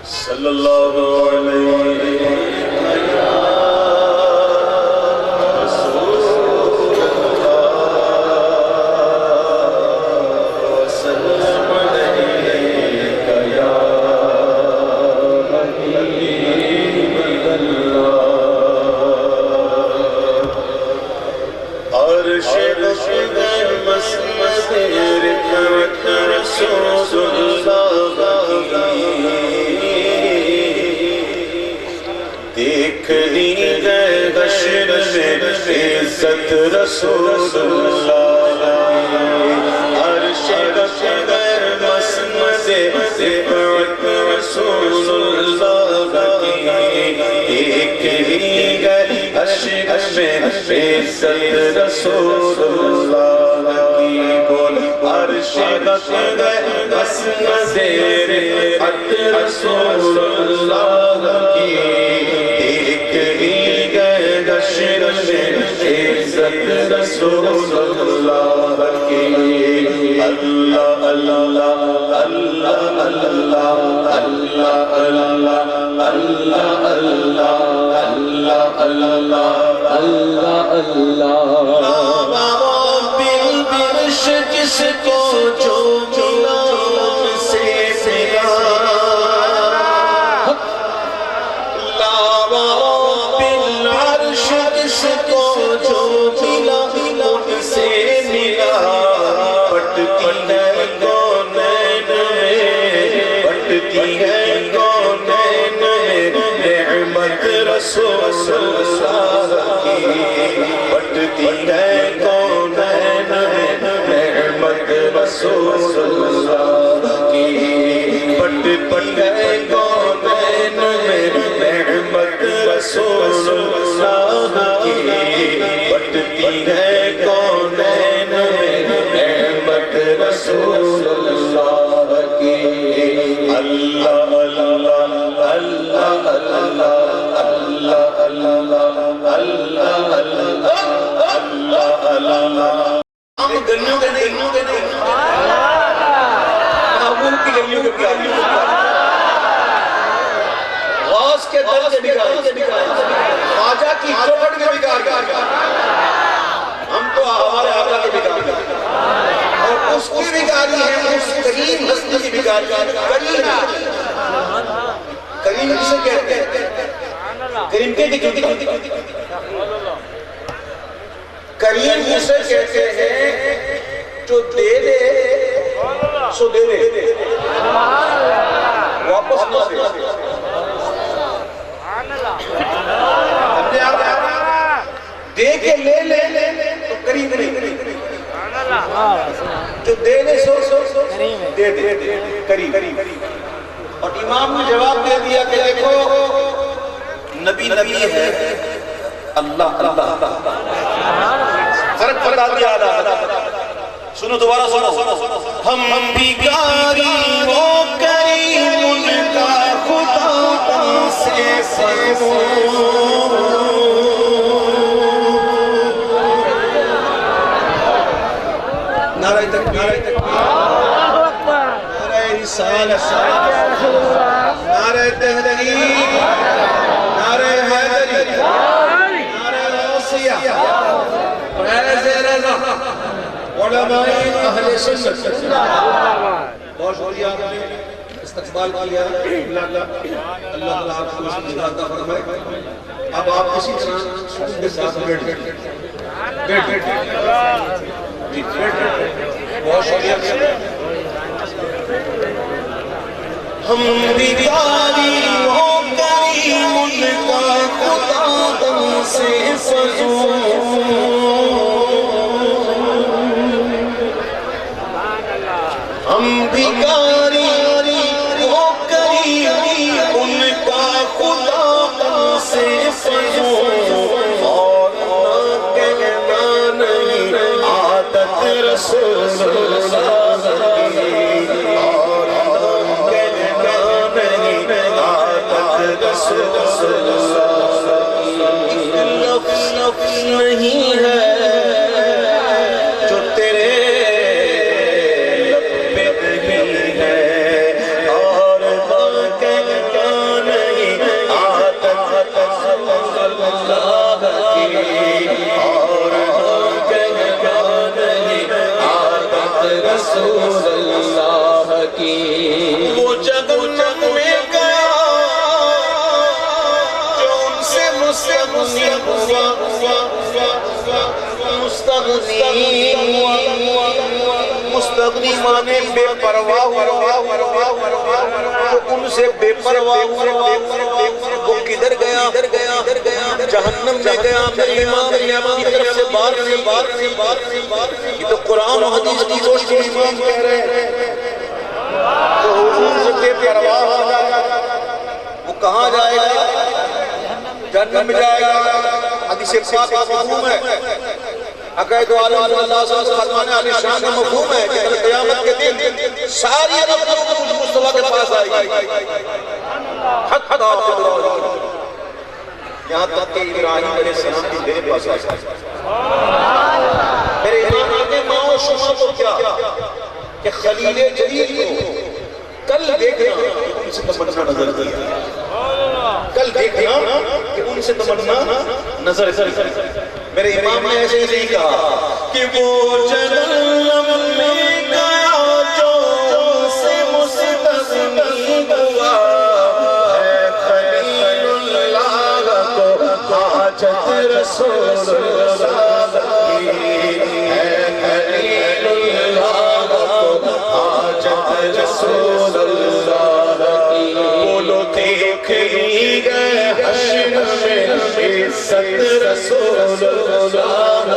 صلی اللہ علیہ عزت رسول اللہ عرش اکبر مسند رفعت رسول اللہ ایک دیگر عشق میں عزت رسول اللہ کی بول عرش اکبر مسند رفعت رسول اللہ کی ایک دیگر عشق میں عزت رسول اللہ کی اللہ اللہ اللہ اللہ اللہ اللہ اللہ اللہ اللہ اللہ اللہ بالبرش جس کو جو ملا سے ملا بالعرش جس کو جو ملا سے ملا پٹتی ہے کونین میں پٹتی ہے کونین میں نعمت رسول اللہ کی پٹتی ہے کونین میں نعمت رسول اللہ کی پٹتی ہے کونین میں نعمت رسول اللہ کی پٹتی ہے کونین میں نعمت رسول اللہ کی اللہ اللہ اللہ اللہ اللہ اللہ اللہ اللہ ہم گلیوں کے نہیں محبوب کی گلیوں کے پیاریوں غوث کے در سے بکائے خواجہ کی چوٹ کے بکار ہم تو ہمارے آقا کے بکار اور اس کی بکاری ہے اس کریم ہستی کی بکاری کریم کسے کہتے ہیں کریم کریم کسے کہتے ہیں جو دے دے سو دے دے واپس نہ دے دے کے لے لے تو قریب نہیں جو دے دے سو دے دے قریب اور امام نے جواب دے دیا کہ دیکھو نبی نبی ہے اللہ اللہ فرق بتا دیا سنو دوبارہ سنو ہم بیکاری وہ کریم ان کا خدا سے سنو نعرہ تکبیر نعرہ رسالت نعرہ تحریک نعرہ حیدری نعرہ غوثیہ فیض رضا علماء اہل سنت بہت شکریہ آپ نے استقبال کیا اللہ آپ کو اس کی عطا فرمائے اب آپ کسی طرح سکون کے ساتھ بیٹھ بہت شکریہ ہم بیکاری ہو کریم ان کا خدا تم سے فضول ہم بیکاری ہو کریم ان کا خدا تم سے فضول اور نہ کہنا نہیں عادت رسول اللہ کی اور نہ کہنا نہیں عادت رسول اللہ کی مستغنی مانے بے پرواہ تو ان سے بے پرواہ وہ کدھر گیا جہنم میں گیا میرے امام کی طرف سے بار یہ تو قرآن و حدیث کی روشنی امام کہہ رہے ہیں تو حضور سے بے پرواہ ہو جائے گا وہ کہاں جائے گا جہنم میں جائے گا حدیث پاک کا مفہوم ہے عقائد عالم صلی اللہ علیہ وسلم فرمانے علی شان کا مفہوم ہے کہ قیامت کے دن ساری مخلوق مصطفیٰ کے پاس آئے گی یہاں تک کہ ابراہیم علیہ السلام بھی میرے پاس آئے میرے امام آگے ماں و شما تو کیا کہ خلیل جلیل کو کل دیکھنا ان سے تمنا نظر دیا کل دیکھنا کہ ان سے تمنا نظر دیا میرے امام نے ایسے ہی کہا کہ وہ جہنم میں گیا جو سے مستغنی ہوا ہے خلیل اللہ کو حاجت رسول اللہ کی ہے خلیل اللہ کو حاجت رسول اللہ کی بولو دیکھ لی گئے حشر میں عزت رسول اللہ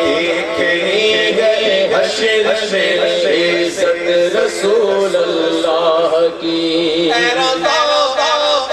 دیکھ لی گئے حشر میں عزت رسول اللہ کی اے رضا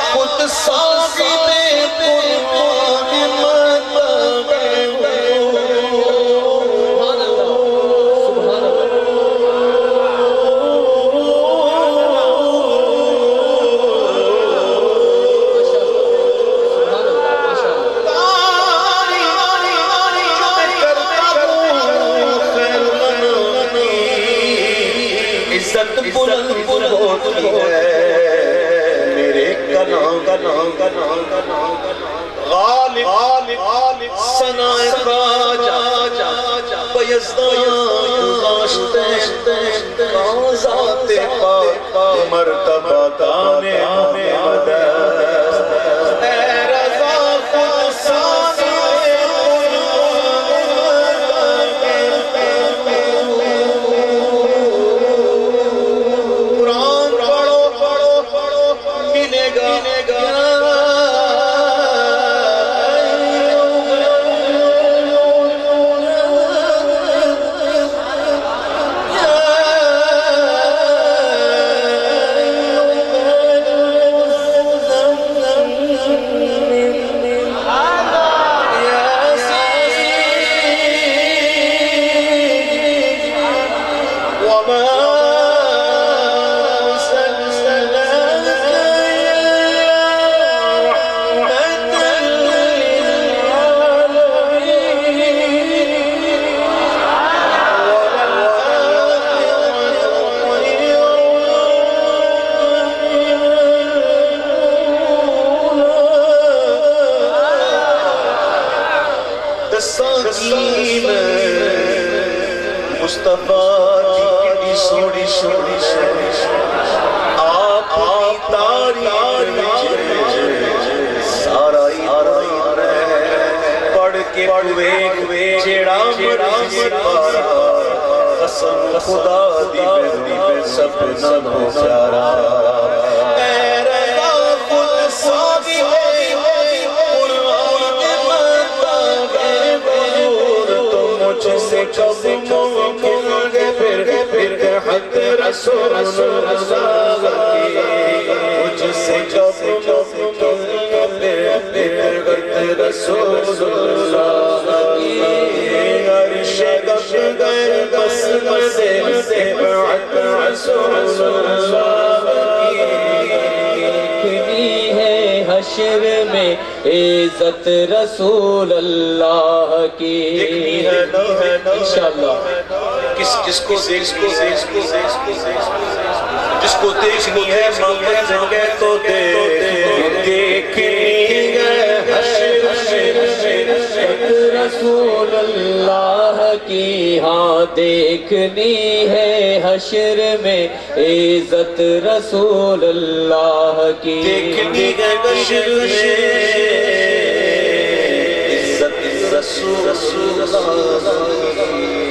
خود سازی میں قرآن مطلب غالب سنائے خواجہ بیزدان داشتے ذات پاک مرتبہ دانے مدد اے رضا خود سازی قرآن پڑھو ملے گا مصطفیٰ کی سوڑی آپ کی تاریخ سارا پڑھ کے ہوئے چیڑا مرضی پارا قسم خدا دی میں سپنا بیچارا اے رضا خود سازی قرآن مطلب حضور تو مجھ سے کب ممکن گے پھر حق رسول اللہ کی مجھ سے کب ممکن گے پھر حق رسول اللہ کی عرش گش گئے بس مزے حق رسول اللہ کی ہے حشر میں عزت رسول اللہ کی انشاءاللہ جس کو دیکھنی ہے محمد جگہ تو دیکھنی ہے حشر رسول اللہ کی ہاں دیکھنی ہے حشر میں عزت رسول اللہ کی دیکھنی ہے حشر میں عزت رسول اللہ